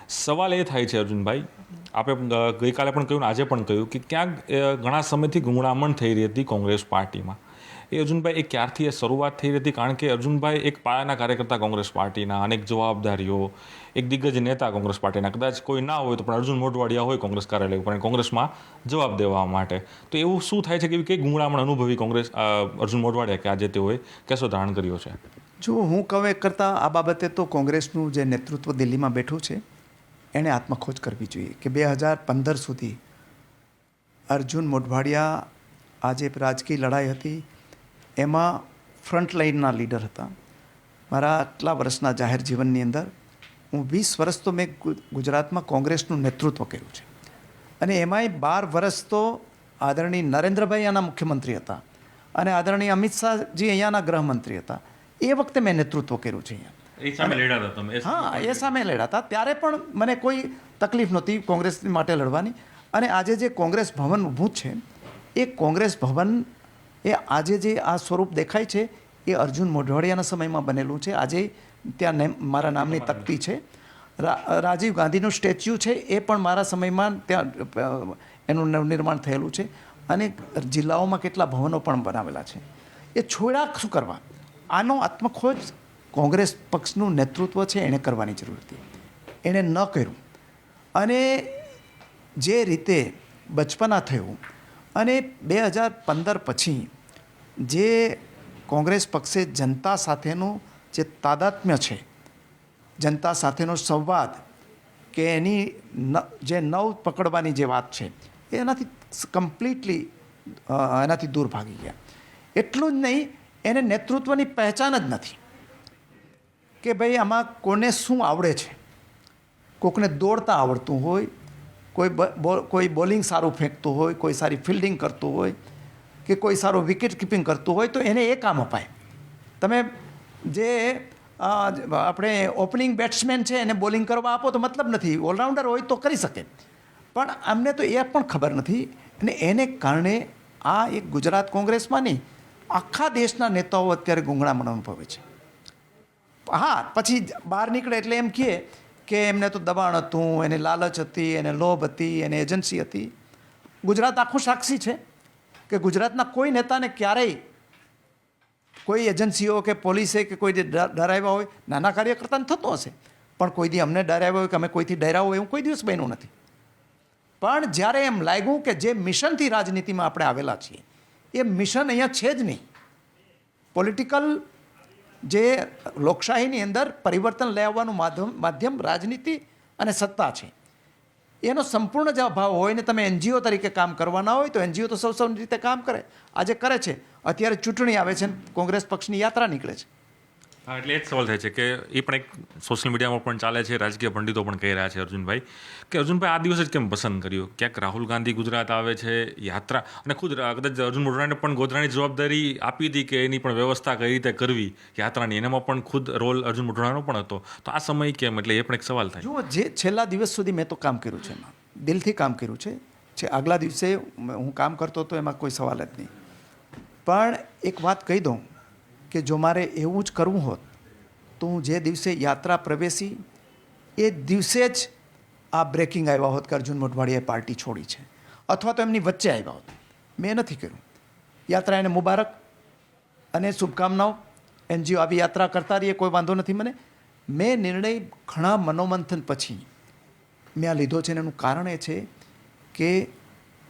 સવાલ એ થાય છે અર્જુનભાઈ, આપણે ગઈકાલે પણ કહ્યું ને આજે પણ કહ્યું કે ક્યાંક ઘણા સમયથી ગુંગળામણ થઈ રહી હતી કોંગ્રેસ પાર્ટીમાં. અર્જુનભાઈ એ ક્યારથી એ શરૂઆત થઈ રહી હતી? કારણ કે અર્જુનભાઈ એક પાયાના કાર્યકર્તા કોંગ્રેસ પાર્ટીના, અનેક જવાબદારીઓ, એક દિગ્ગજ નેતા કોંગ્રેસ પાર્ટીના, કદાચ કોઈ ના હોય તો પણ અર્જુન મોઢવાડિયા હોય કોંગ્રેસ કાર્યાલય પણ કોંગ્રેસમાં જવાબ દેવા માટે. તો એવું શું થાય છે કે એવી કઈ ગુંગળામણ અનુભવી કોંગ્રેસ અર્જુન મોઢવાડિયા કે આજે તેઓએ કેસો ધારણ કર્યો છે? જો હું કહું એક કરતાં આ બાબતે તો કોંગ્રેસનું જે નેતૃત્વ દિલ્હીમાં બેઠું છે એણે આત્મખોજ કરવી જોઈએ કે 2015 સુધી અર્જુન મોઢવાડિયા આ જે રાજકીય લડાઈ હતી એમાં ફ્રન્ટ લાઇનના લીડર હતા. મારા આટલા વર્ષના જાહેર જીવનની અંદર હું 20 વર્ષ તો મેં ગુજરાતમાં કોંગ્રેસનું નેતૃત્વ કર્યું છે અને એમાંય 12 વર્ષ તો આદરણીય નરેન્દ્રભાઈ અહીંયાના મુખ્યમંત્રી હતા અને આદરણીય અમિત શાહજી અહીંયાના ગૃહમંત્રી હતા. એ વખતે મેં નેતૃત્વ કર્યું છે અહીંયા. એ સામે લડ્યા હતા તમે? હા, એ સામે લડ્યા હતા. ત્યારે પણ મને કોઈ તકલીફ નહોતી કોંગ્રેસ માટે લડવાની. અને આજે જે કોંગ્રેસ ભવન ઊભું છે એ કોંગ્રેસ ભવન એ આજે જે આ સ્વરૂપ દેખાય છે એ અર્જુન મોઢવાડિયાના સમયમાં બનેલું છે. આજે ત્યાં મારા નામની તકતી છે. રાજીવ ગાંધીનું સ્ટેચ્યુ છે એ પણ મારા સમયમાં ત્યાં એનું નિર્માણ થયેલું છે. અને જિલ્લાઓમાં કેટલા ભવનો પણ બનાવેલા છે. એ છોડ્યા શું કરવા? આનો આત્મખોજ કોંગ્રેસ પક્ષનું નેતૃત્વ છે એણે કરવાની જરૂર હતી. એણે ન કર્યું. અને જે રીતે બચપના થયું અને 2015 પછી જે કોંગ્રેસ પક્ષે જનતા સાથેનું જે તાદાત્મ્ય છે, જનતા સાથેનો સંવાદ કે એની જે નવ પકડવાની જે વાત છે એનાથી કમ્પ્લીટલી એનાથી દૂર ભાગી ગયા. એટલું જ નહીં, એને નેતૃત્વની પહેચાન જ નથી કે ભાઈ આમાં કોને શું આવડે છે. કોકને દોડતા આવડતું હોય, કોઈ બોલિંગ સારું ફેંકતું હોય, કોઈ સારી ફિલ્ડિંગ કરતું હોય કે કોઈ સારું વિકેટ કીપિંગ કરતું હોય તો એને એ કામ અપાય. તમે જે આપણે ઓપનિંગ બેટ્સમેન છે એને બોલિંગ કરવા આપો તો મતલબ નથી. ઓલરાઉન્ડર હોય તો કરી શકે, પણ અમને તો એ પણ ખબર નથી. અને એને કારણે આ એક ગુજરાત કોંગ્રેસમાં નહીં, આખા દેશના નેતાઓ અત્યારે ગુંગળામણ અનુભવે છે. હા, પછી બહાર નીકળે એટલે એમ કહે કે એમને તો દબાણ હતું, એને લાલચ હતી, એને લોભ હતી, એને એજન્સી હતી. ગુજરાત આખું સાક્ષી છે કે ગુજરાતના કોઈ નેતાને ક્યારેય કોઈ એજન્સીઓ કે પોલીસે કે કોઈ ડરાવ્યા હોય. નાના કાર્યકર્તાને થતું હશે, પણ કોઈ દી અમને ડરાવ્યા હોય કે અમે કોઈથી ડર્યા હોય એવું કોઈ દિવસ બન્યું નથી. પણ જ્યારે એમ લાગ્યું કે જે મિશનથી રાજનીતિમાં આપણે આવેલા છીએ એ મિશન અહીંયા છે જ નહીં. પોલિટિકલ જે લોકશાહીની અંદર પરિવર્તન લાવવાનું માધ્યમ રાજનીતિ અને સત્તા છે, એનો સંપૂર્ણ જ અભાવ હોય ને તમે એનજીઓ તરીકે કામ કરવાના હોય તો એનજીઓ તો સૌ રીતે કામ કરે, આજે કરે છે. અત્યારે ચૂંટણી આવે છે, કોંગ્રેસ પક્ષની યાત્રા નીકળે છે. હા, એટલે એ જ સવાલ થાય છે કે એ પણ એક સોશિયલ મીડિયામાં પણ ચાલે છે, રાજકીય પંડિતો પણ કહી રહ્યા છે અર્જુનભાઈ કે અર્જુનભાઈ આ દિવસ જ કેમ પસંદ કર્યો? ક્યાંક રાહુલ ગાંધી ગુજરાત આવે છે, યાત્રા, અને ખુદ કદાચ અર્જુન મોઢવાડિયાને પણ ગોધરાની જવાબદારી આપી હતી કે એની પણ વ્યવસ્થા કઈ રીતે કરવી યાત્રાની, એનામાં પણ ખુદ રોલ અર્જુન મોઢવાડિયાનો પણ હતો. તો આ સમય કેમ? એટલે એ પણ એક સવાલ થાય. જુઓ, જે છેલ્લા દિવસ સુધી મેં તો કામ કર્યું છે, એમાં દિલથી કામ કર્યું છે. આગલા દિવસે હું કામ કરતો હતો એમાં કોઈ સવાલ જ નહીં. પણ એક વાત કહી દઉં કે જો મારે એવું જ કરવું હોત તો હું જે દિવસે યાત્રા પ્રવેશી એ દિવસે જ આ બ્રેકિંગ આવ્યા હોત કે અર્જુન મોઢવાડિયાએ પાર્ટી છોડી છે, અથવા તો એમની વચ્ચે આવ્યા હોત. મેં નથી કર્યું. યાત્રા એને મુબારક અને શુભકામનાઓ. એનજીઓ આવી યાત્રા કરતા રહીએ, કોઈ વાંધો નથી મને. મેં નિર્ણય ઘણા મનોમંથન પછી મેં આ લીધો છે અને એનું કારણ એ છે કે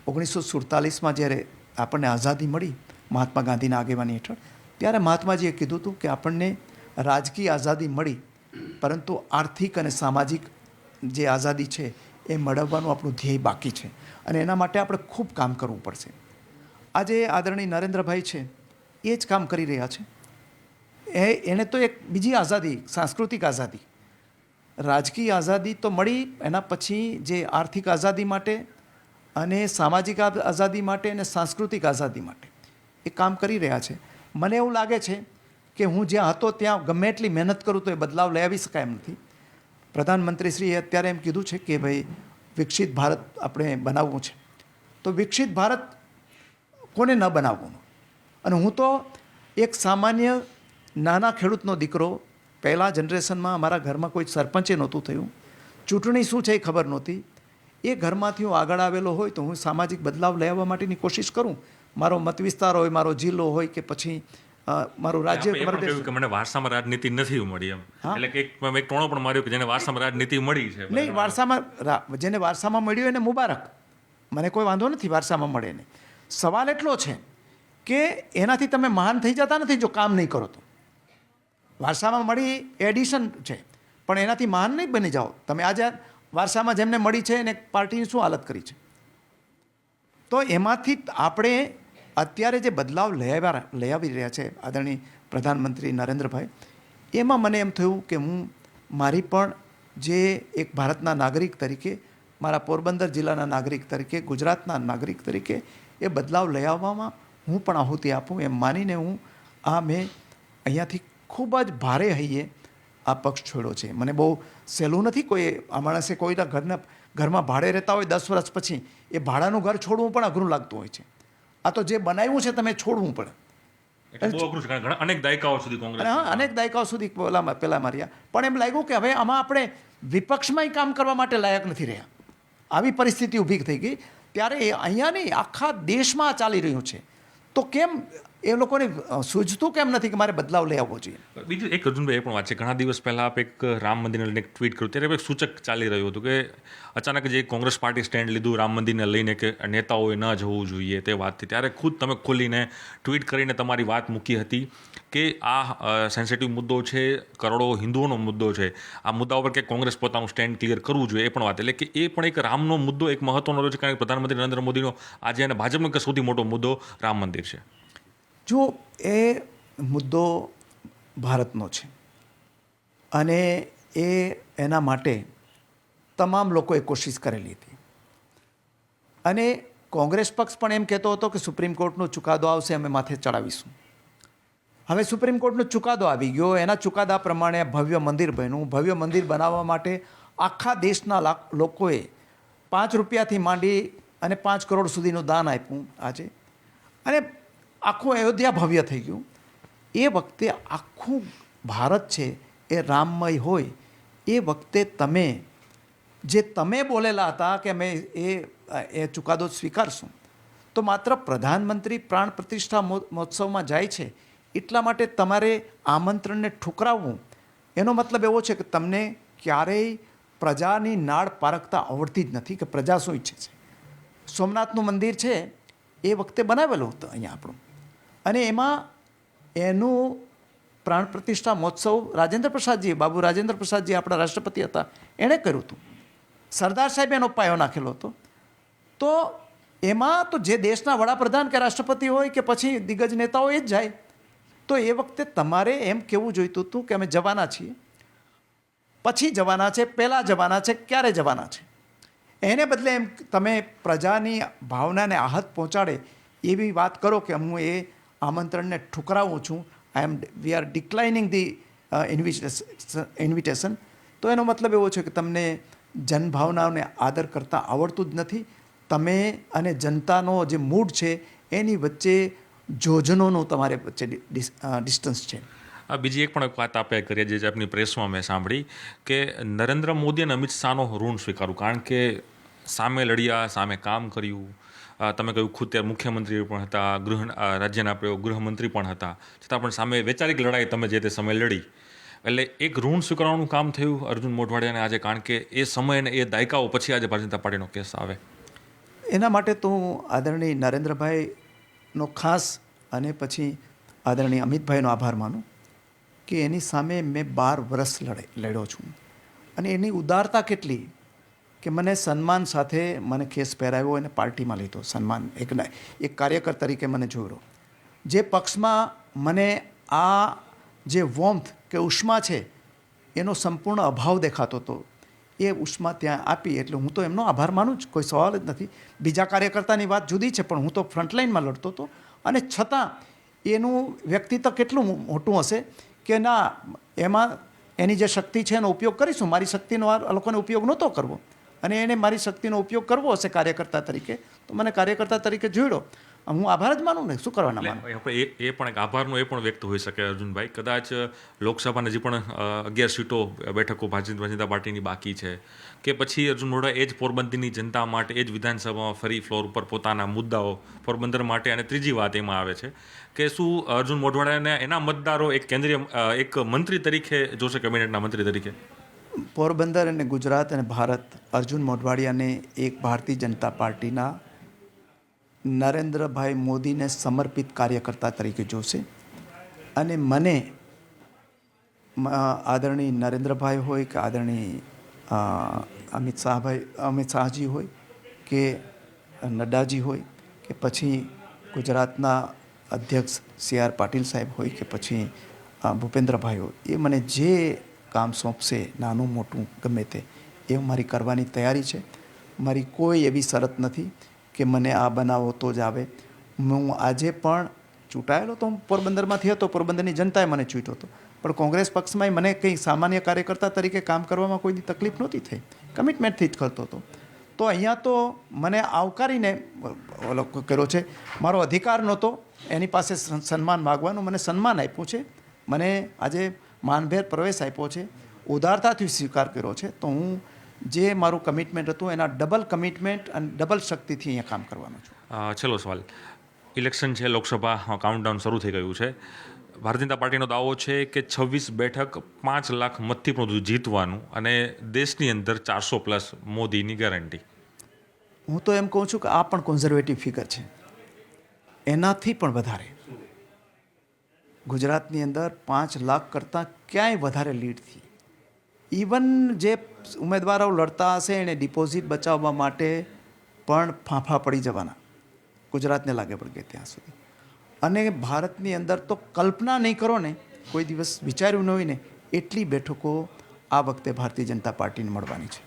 1947માં જ્યારે આપણને આઝાદી મળી મહાત્મા ગાંધીના આગેવાની હેઠળ, ત્યારે મહાત્માજીએ કીધું હતું કે આપણને રાજકીય આઝાદી મળી, પરંતુ આર્થિક અને સામાજિક જે આઝાદી છે એ મેળવવાનું આપણું ધ્યેય બાકી છે અને એના માટે આપણે ખૂબ કામ કરવું પડશે. આજે આદરણીય નરેન્દ્રભાઈ છે એ જ કામ કરી રહ્યા છે. એને તો એક બીજી આઝાદી, સાંસ્કૃતિક આઝાદી, રાજકીય આઝાદી તો મળી, એના પછી જે આર્થિક આઝાદી માટે અને સામાજિક આઝાદી માટે અને સાંસ્કૃતિક આઝાદી માટે એ કામ કરી રહ્યા છે. મને એવું લાગે છે કે હું જ્યાં હતો ત્યાં ગમે એટલી મહેનત કરું તો એ બદલાવ લઈ આવી શકાય એમ નથી. પ્રધાનમંત્રીશ્રીએ અત્યારે એમ કીધું છે કે ભાઈ વિકસિત ભારત આપણે બનાવવું છે, તો વિકસિત ભારત કોને ન બનાવવું? અને હું તો એક સામાન્ય નાના ખેડૂતનો દીકરો, પહેલાં જનરેશનમાં અમારા ઘરમાં કોઈ સરપંચે નહોતું થયું, ચૂંટણી શું છે એ ખબર નહોતી. એ ઘરમાંથી હું આગળ આવેલો હોય તો હું સામાજિક બદલાવ લઈ આવવા માટેની કોશિશ કરું. મારો મત વિસ્તાર હોય, મારો જિલ્લો હોય કે પછી મારું રાજ્ય, આપે એ મારો પણ દેશ. કહ્યું કે મને વારસામાં રાજનીતિ નથી મળી એમ, એટલે કે એક ટોણો પણ માર્યો કે જેને વારસામાં રાજનીતિ મળી છે. નહીં, વારસામાં જેને વારસામાં મળ્યું એને મુબારક, મને કોઈ વાંધો નથી વારસામાં મળે ને. સવાલ એટલો છે કે એનાથી તમે મહાન થઈ જતા નથી જો કામ નહીં કરો તો. વારસામાં મળી એડિશન છે, પણ એનાથી મહાન નહીં બની જાઓ તમે. આજે વારસામાં જેમને મળી છે એને પાર્ટીની શું હાલત કરી છે. તો એમાંથી આપણે અત્યારે જે બદલાવ લઈ આવી રહ્યા છે આદરણીય પ્રધાનમંત્રી નરેન્દ્રભાઈ, એમાં મને એમ થયું કે હું મારી પણ જે એક ભારતના નાગરિક તરીકે, મારા પોરબંદર જિલ્લાના નાગરિક તરીકે, ગુજરાતના નાગરિક તરીકે એ બદલાવ લઈ આવવામાં હું પણ આહુતિ આપું એમ માનીને હું મેં અહીંયાથી ખૂબ જ ભારે હૈયે આ પક્ષ છોડ્યો છે. મને બહુ સહેલું નથી. કોઈ આ માણસે કોઈના ઘરમાં ભાડે રહેતા હોય 10 વર્ષ પછી એ ભાડાનું ઘર છોડવું પણ અઘરું લાગતું હોય છે. આ તો જે બનાવ્યું છે તમે છોડવું પડે. એટલે બહુ અઘરું છે, કારણ ઘણા અનેક દાયકાઓ સુધી કોંગ્રેસ, અનેક દાયકાઓ સુધી પહેલા માર્યા, પણ એમ લાગ્યું કે હવે આમાં આપણે વિપક્ષમાંય કામ કરવા માટે લાયક નથી રહ્યા. આવી પરિસ્થિતિ ઊભી થઈ ગઈ. ત્યારે અહીંયા નહીં, આખા દેશમાં આ ચાલી રહ્યું છે. તો કેમ એ લોકોને સૂઝતું કેમ નથી કે મારે બદલાવ લઈ આવવો જોઈએ? બીજું એક અર્જુનભાઈ એ પણ વાત છે, ઘણા દિવસ પહેલાં આપ એક રામ મંદિરને લઈને એક ટ્વીટ કર્યું, ત્યારે એક સૂચક ચાલી રહ્યું હતું કે અચાનક જે કોંગ્રેસ પાર્ટી સ્ટેન્ડ લીધું રામ મંદિરને લઈને કે નેતાઓએ ન જવું જોઈએ તે વાતથી, ત્યારે ખુદ તમે ખોલીને ટ્વીટ કરીને તમારી વાત મૂકી હતી કે આ સેન્સિટિવ મુદ્દો છે, કરોડો હિન્દુઓનો મુદ્દો છે, આ મુદ્દા ઉપર કે કોંગ્રેસ પોતાનું સ્ટેન્ડ ક્લિયર કરવું જોઈએ. એ પણ વાત, એટલે કે એ પણ એક રામનો મુદ્દો એક મહત્વનો રહ્યો છે, કારણ કે પ્રધાનમંત્રી નરેન્દ્ર મોદીનો આજે અને ભાજપનો કે સૌથી મોટો મુદ્દો રામ મંદિર છે. જો એ મુદ્દો ભારતનો છે અને એના માટે તમામ લોકોએ કોશિશ કરેલી હતી. અને કોંગ્રેસ પક્ષ પણ એમ કહેતો હતો કે સુપ્રીમ કોર્ટનો ચુકાદો આવશે, અમે માથે ચડાવીશું. હવે સુપ્રીમ કોર્ટનો ચુકાદો આવી ગયો. એના ચુકાદા પ્રમાણે ભવ્ય મંદિર બન્યું. ભવ્ય મંદિર બનાવવા માટે આખા દેશના લોકોએ 5 રૂપિયાથી માંડી અને 5 કરોડ સુધીનું દાન આપ્યું આજે. અને આખું અયોધ્યા ભવ્ય થઈ ગયું. એ વખતે આખું ભારત છે એ રામમય હોય. એ વખતે તમે બોલેલા હતા કે અમે એ ચુકાદો સ્વીકારશું, તો માત્ર પ્રધાનમંત્રી પ્રાણ પ્રતિષ્ઠા મહોત્સવમાં જાય છે એટલા માટે તમારે આમંત્રણને ઠુકરાવવું, એનો મતલબ એવો છે કે તમને ક્યારેય પ્રજાની નાડ પારખતા આવડતી જ નથી કે પ્રજા શું ઈચ્છે છે. સોમનાથનું મંદિર છે એ વખતે બનાવેલું હતું અહીંયા આપણું, અને એમાં એનું પ્રાણ પ્રતિષ્ઠા મહોત્સવ રાજેન્દ્ર પ્રસાદજી, બાબુ રાજેન્દ્ર પ્રસાદજી આપણા રાષ્ટ્રપતિ હતા, એણે કર્યું હતું. સરદાર સાહેબ એનો પાયો નાખેલો હતો. તો એમાં તો જે દેશના વડાપ્રધાન કે રાષ્ટ્રપતિ હોય કે પછી દિગ્ગજ નેતાઓ એ જ જાય. તો એ વખતે તમારે એમ કહેવું જોઈતું હતું કે અમે જવાના છીએ, પછી જવાના છે, પહેલાં જવાના છે, ક્યારે જવાના છે. એને બદલે એમ તમે પ્રજાની ભાવનાને આહત પહોંચાડે એવી વાત કરો કે હું એ આમંત્રણને ઠુકરાવું છું, વી આર ડિક્લાઇનિંગ ધી ઇન્વિટેશન. તો એનો મતલબ એવો છે કે તમને જનભાવનાઓને આદર કરતાં આવડતું જ નથી. તમે અને જનતાનો જે મૂડ છે એની વચ્ચે જોજનોનું તમારે વચ્ચે ડિસ્ટન્સ છે. બીજી એક પણ એક વાત આપણે કરીએ, જે આપની પ્રેસમાં મેં સાંભળી કે નરેન્દ્ર મોદી અને અમિત શાહનો ઋણ સ્વીકારવું, કારણ કે સામે લડ્યા, સામે કામ કર્યું. તમે કહ્યું ખુદ ત્યારે મુખ્યમંત્રી પણ હતા, રાજ્યના ગૃહમંત્રી પણ હતા, છતાં પણ સામે વૈચારિક લડાઈ તમે જે તે સમય લડી. એટલે એક ઋણ સ્વીકારવાનું કામ થયું અર્જુન મોઢવાડિયાને આજે, કારણ કે એ સમય અને એ દાયકાઓ પછી આજે ભારતીય જનતા પાર્ટીનો કેસ આવે. એના માટે તો હું આદરણીય નરેન્દ્રભાઈનો ખાસ અને પછી આદરણીય અમિતભાઈનો આભાર માનું કે એની સામે મેં 12 વર્ષ લડ્યો છું. અને એની ઉદારતા કેટલી કે મને સન્માન સાથે મને કેસ પહેરાવ્યો અને પાર્ટીમાં લીધો. સન્માન એક કાર્યકર તરીકે મને જોયો. જે પક્ષમાં મને આ જે વોમ્થ કે ઉષ્મા છે એનો સંપૂર્ણ અભાવ દેખાતો હતો, એ ઉષ્મા ત્યાં આપી. એટલે હું તો એમનો આભાર માનું જ, કોઈ સવાલ જ નથી. બીજા કાર્યકર્તાની વાત જુદી છે, પણ હું તો ફ્રન્ટલાઇનમાં લડતો હતો. અને છતાં એનું વ્યક્તિત્વ કેટલું મોટું હશે કે ના, એમાં એની જે શક્તિ છે એનો ઉપયોગ કરીશું. મારી શક્તિનો આ લોકોને ઉપયોગ નહોતો કરવો, અને એને મારી શક્તિનો ઉપયોગ કરવો હશે કાર્યકર્તા તરીકે, તો મને કાર્યકર્તા તરીકે જોડ્યો. હું આભાર જ માનું ને, શું કરવાના માનું. આપણે એ પણ એક આભારનો એ પણ વ્યક્ત હોઈ શકે અર્જુનભાઈ. કદાચ લોકસભાના જે પણ 11 સીટો બેઠકો ભારતીય જનતા પાર્ટીની બાકી છે, કે પછી અર્જુન મોઢવા એ જ પોરબંદરની જનતા માટે એ જ વિધાનસભામાં ફરી ફ્લોર ઉપર પોતાના મુદ્દાઓ પોરબંદર માટે, અને ત્રીજી વાત એમાં આવે છે કે શું અર્જુન મોઢવાડાને એના મતદારો એક કેન્દ્રીય એક મંત્રી તરીકે જોશે, કેબિનેટના મંત્રી તરીકે? પોરબંદર અને ગુજરાત અને ભારત અર્જુન મોઢવાડિયાને એક ભારતીય જનતા પાર્ટીના નરેન્દ્રભાઈ મોદીને સમર્પિત કાર્યકર્તા તરીકે જોશે. અને મને આદરણીય નરેન્દ્રભાઈ હોય કે આદરણીય અમિત શાહજી હોય કે નડ્ડાજી હોય કે પછી ગુજરાતના અધ્યક્ષ CR પાટીલ સાહેબ હોય કે પછી ભૂપેન્દ્રભાઈ હોય, એ મને જે કામ સોંપશે, નાનું મોટું ગમે તે, એ મારી કરવાની તૈયારી છે. મારી કોઈ એવી શરત નથી કે મને આ બનાવો તો જ આવે. હું આજે પણ ચૂંટાયેલો તો હું પોરબંદરમાંથી હતો, પોરબંદરની જનતાએ મને ચૂંટ્યો હતો, પણ કોંગ્રેસ પક્ષમાં મને કંઈ સામાન્ય કાર્યકર્તા તરીકે કામ કરવામાં કોઈ તકલીફ નહોતી થઈ, કમિટમેન્ટથી જ કરતો હતો. તો અહીંયા તો મને આવકારીને ઓલો કર્યો છે. મારો અધિકાર નહોતો એની પાસે સન્માન માગવાનું, મને સન્માન આપ્યું છે, મને આજે માનભેર પ્રવેશ આપ્યો છે, ઉદારતાથી સ્વીકાર કર્યો છે. તો હું જે મારું કમિટમેન્ટ હતું એના ડબલ કમિટમેન્ટ અને ડબલ શક્તિથી અહીંયા કામ કરવાનો છું. છેલ્લો સવાલ. ઇલેક્શન છે, લોકસભા કાઉન્ટડાઉન શરૂ થઈ ગયું છે. ભારતીય જનતા પાર્ટીનો દાવો છે કે 26 બેઠક 5 લાખ મતથી પણ વધુ જીતવાનું, અને દેશની અંદર 400+ મોદીની ગેરંટી. હું તો એમ કહું છું કે આ પણ કોન્ઝર્વેટિવ ફિગર છે, એનાથી પણ વધારે. ગુજરાતની અંદર 5 લાખ કરતાં ક્યાંય વધારે લીડથી, ઇવન જે ઉમેદવારો લડતા હશે એને ડિપોઝિટ બચાવવા માટે પણ ફાંફા પડી જવાના, ગુજરાતને લાગે પડે ત્યાં સુધી. અને ભારતની અંદર તો કલ્પના નહીં કરો ને, કોઈ દિવસ વિચાર્યું ન હોય ને, એટલી બેઠકો આ વખતે ભારતીય જનતા પાર્ટીને મળવાની છે.